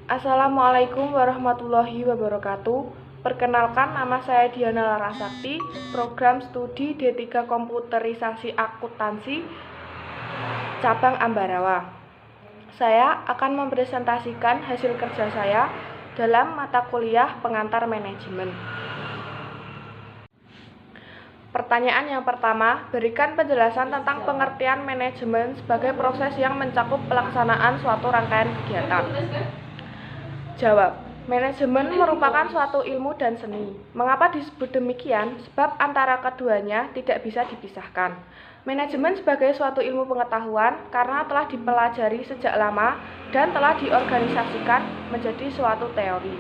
Assalamualaikum warahmatullahi wabarakatuh. Perkenalkan, nama saya Diana Larasakti, program studi D3 Komputerisasi Akuntansi, cabang Ambarawa. Saya akan mempresentasikan hasil kerja saya dalam mata kuliah pengantar manajemen. Pertanyaan yang pertama, berikan penjelasan tentang pengertian manajemen sebagai proses yang mencakup pelaksanaan suatu rangkaian kegiatan. Jawab, manajemen merupakan suatu ilmu dan seni. Mengapa disebut demikian? Sebab antara keduanya tidak bisa dipisahkan. Manajemen sebagai suatu ilmu pengetahuan karena telah dipelajari sejak lama dan telah diorganisasikan menjadi suatu teori.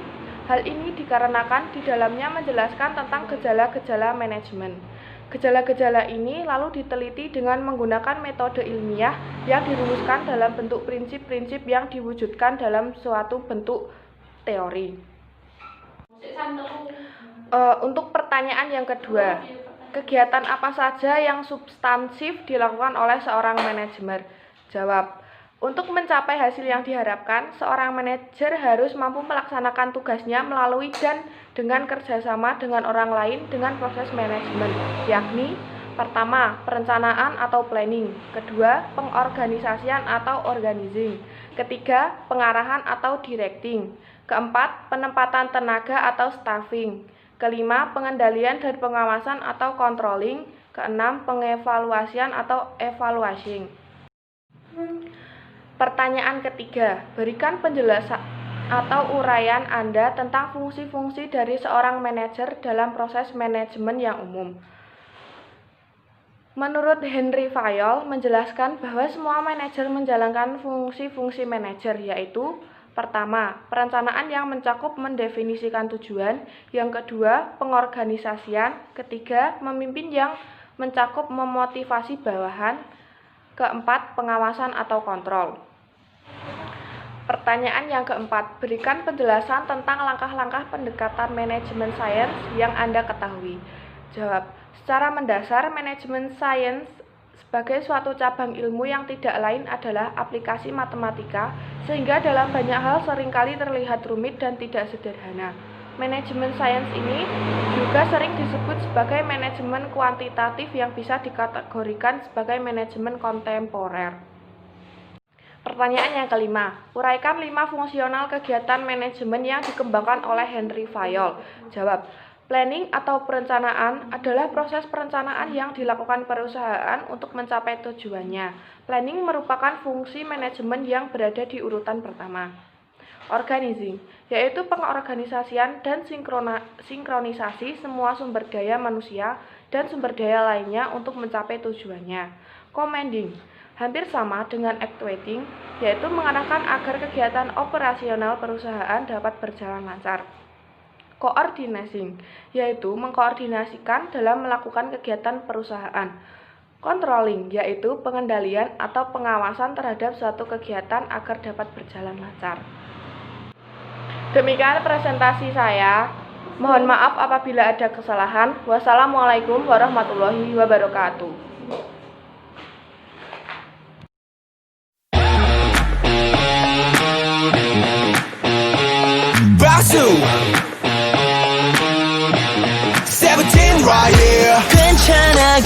Hal ini dikarenakan di dalamnya menjelaskan tentang gejala-gejala manajemen. Gejala-gejala ini lalu diteliti dengan menggunakan metode ilmiah yang dirumuskan dalam bentuk prinsip-prinsip yang diwujudkan dalam suatu bentuk teori. Untuk pertanyaan yang kedua, kegiatan apa saja yang substansif dilakukan oleh seorang manajer? Jawab, untuk mencapai hasil yang diharapkan, seorang manajer harus mampu melaksanakan tugasnya melalui dan dengan kerjasama dengan orang lain dengan proses manajemen, yakni pertama, perencanaan atau planning, kedua, pengorganisasian atau organizing, ketiga, pengarahan atau directing, keempat, penempatan tenaga atau staffing, kelima, pengendalian dan pengawasan atau controlling, keenam, pengevaluasian atau evaluating. Pertanyaan ketiga, berikan penjelasan atau uraian Anda tentang fungsi-fungsi dari seorang manajer dalam proses manajemen yang umum. Menurut Henry Fayol menjelaskan bahwa semua manajer menjalankan fungsi-fungsi manajer, yaitu pertama, perencanaan yang mencakup mendefinisikan tujuan, yang kedua, pengorganisasian, ketiga, memimpin yang mencakup memotivasi bawahan, keempat, pengawasan atau kontrol. Pertanyaan yang keempat, berikan penjelasan tentang langkah-langkah pendekatan manajemen sains yang Anda ketahui. Jawab, secara mendasar manajemen sains sebagai suatu cabang ilmu yang tidak lain adalah aplikasi matematika, sehingga dalam banyak hal seringkali terlihat rumit dan tidak sederhana. Manajemen sains ini juga sering disebut sebagai manajemen kuantitatif yang bisa dikategorikan sebagai manajemen kontemporer. Pertanyaan yang kelima, uraikan 5 fungsional kegiatan manajemen yang dikembangkan oleh Henry Fayol. Jawab, planning atau perencanaan adalah proses perencanaan yang dilakukan perusahaan untuk mencapai tujuannya. Planning merupakan fungsi manajemen yang berada di urutan pertama. Organizing, yaitu pengorganisasian dan sinkronisasi semua sumber daya manusia dan sumber daya lainnya untuk mencapai tujuannya. Commanding, hampir sama dengan actuating, yaitu mengarahkan agar kegiatan operasional perusahaan dapat berjalan lancar. Coordinating, yaitu mengkoordinasikan dalam melakukan kegiatan perusahaan. Controlling, yaitu pengendalian atau pengawasan terhadap suatu kegiatan agar dapat berjalan lancar. Demikian presentasi saya. Mohon maaf apabila ada kesalahan. Wassalamualaikum warahmatullahi wabarakatuh. Basu 17 right here. 괜찮아